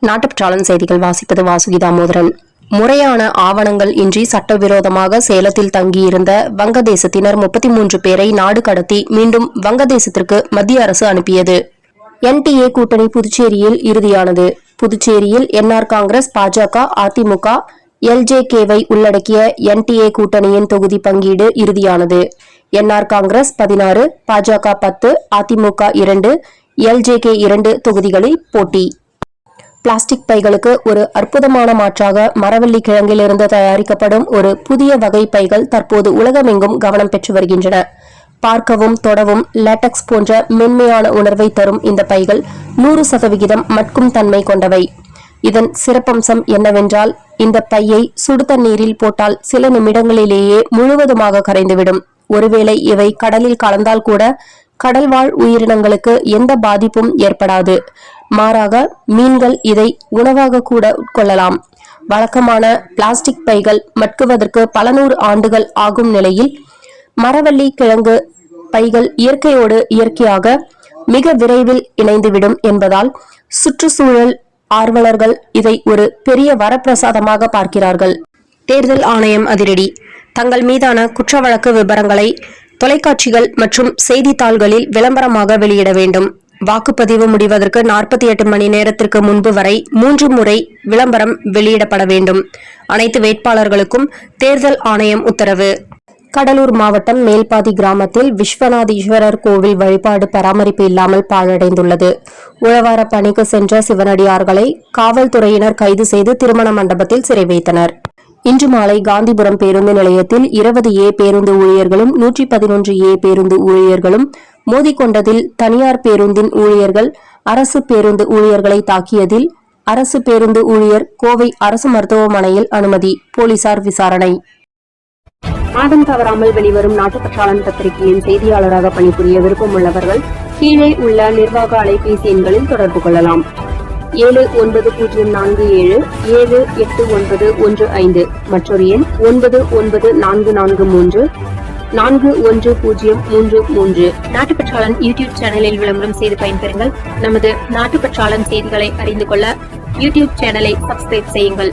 நாட்டுப்பற்றாளன் செய்திகள் வாசிப்பது வாசுகி தாமோதரன். முறையான ஆவணங்கள் இன்றி சட்டவிரோதமாக சேலத்தில் தங்கியிருந்த வங்கதேசத்தினர் 33 பேரை நாடு கடத்தி மீண்டும் வங்கதேசத்திற்கு மத்திய அரசு அனுப்பியது. NTA கூட்டணி புதுச்சேரியில் இறுதியானது. புதுச்சேரியில் NR காங்கிரஸ், பாஜக, அதிமுக, LJK-வை உள்ளடக்கிய NTA கூட்டணியின் தொகுதி பங்கீடு இறுதியானது. NR காங்கிரஸ் 16, பாஜக 10, அதிமுக 2, LJK 2 தொகுதிகளில் போட்டி. பிளாஸ்டிக் பைகளுக்கு ஒரு அற்புதமான மாற்றாக மரவள்ளி கிழங்கிலிருந்து தயாரிக்கப்படும் ஒரு புதிய வகை பைகள் தற்போது உலகமெங்கும் கவனம் பெற்று வருகின்றன. பார்க்கவும் தொடவும் லேட்டக்ஸ் போன்ற மென்மையான உணர்வை தரும் இந்த பைகள் 100% மட்கும் தன்மை கொண்டவை. இதன் சிறப்பம்சம் என்னவென்றால், இந்த பையை சுடு தண்ணீரில் போட்டால் சில நிமிடங்களிலேயே முழுவதுமாக கரைந்துவிடும். ஒருவேளை இவை கடலில் கலந்தால் கூட கடல்வாழ் உயிரினங்களுக்கு எந்த பாதிப்பும் ஏற்படாது. மாறாக மீன்கள் இதை உணவாக கூட உட்கொள்ளலாம். வழக்கமான பிளாஸ்டிக் பைகள் மட்குவதற்கு பல 100 ஆண்டுகள் ஆகும் நிலையில் மரவள்ளி கிழங்கு பைகள் இயற்கையோடு இயற்கையாக மிக விரைவில் இணைந்துவிடும் என்பதால் சுற்றுச்சூழல் ஆர்வலர்கள் இதை ஒரு பெரிய வரப்பிரசாதமாக பார்க்கிறார்கள். தேர்தல் ஆணையம் அதிரடி. தங்கள் மீதான குற்ற வழக்கு விபரங்களை தொலைக்காட்சிகள் மற்றும் செய்தித்தாள்களில் விளம்பரமாக வெளியிட வேண்டும். வாக்குப்பதிவு முடிவதற்கு 48 மணி நேரத்திற்கு முன்பு வரை 3 முறை விளம்பரம் வெளியிடப்பட வேண்டும். அனைத்து வேட்பாளர்களுக்கும் தேர்தல் ஆணையம் உத்தரவு. கடலூர் மாவட்டம் மேல்பாதி கிராமத்தில் விஸ்வநாதீஸ்வரர் கோவில் வழிபாடு பராமரிப்பு இல்லாமல் பாழடைந்துள்ளது. உழவார பணிக்கு சென்ற சிவனடியார்களை காவல்துறையினர் கைது செய்து திருமண மண்டபத்தில் சிறை வைத்தனர். இன்று மாலை காந்திபுரம் பேருந்து நிலையத்தில் 20A பேருந்து ஊழியர்களும் 111A பேருந்து ஊழியர்களும் மோதிக்கொண்டதில் தனியார் பேருந்தின் ஊழியர்கள் அரசு பேருந்து ஊழியர்களை தாக்கியதில் அரசு பேருந்து ஊழியர் கோவை அரசு மருத்துவமனையில் அனுமதி. போலீசார் விசாரணை. மாதம் தவறாமல் வெளிவரும் நாட்டுப்பற்றாளன் பத்திரிகையின் செய்தியாளராக பணிபுரிய விருப்பம் உள்ளவர்கள் கீழே உள்ள நிர்வாக அலைபேசி எண்களில் தொடர்பு கொள்ளலாம். 790477 78915 மற்றொரு எண் 9944341033. நாட்டுப்பற்றாளன் யூடியூப் சேனலில் விளம்பரம் செய்து பயன்பெறுங்கள். நமது நாட்டுப்பற்றாளன் செய்திகளை அறிந்து கொள்ள யூடியூப் சேனலை சப்ஸ்கிரைப் செய்யுங்கள்.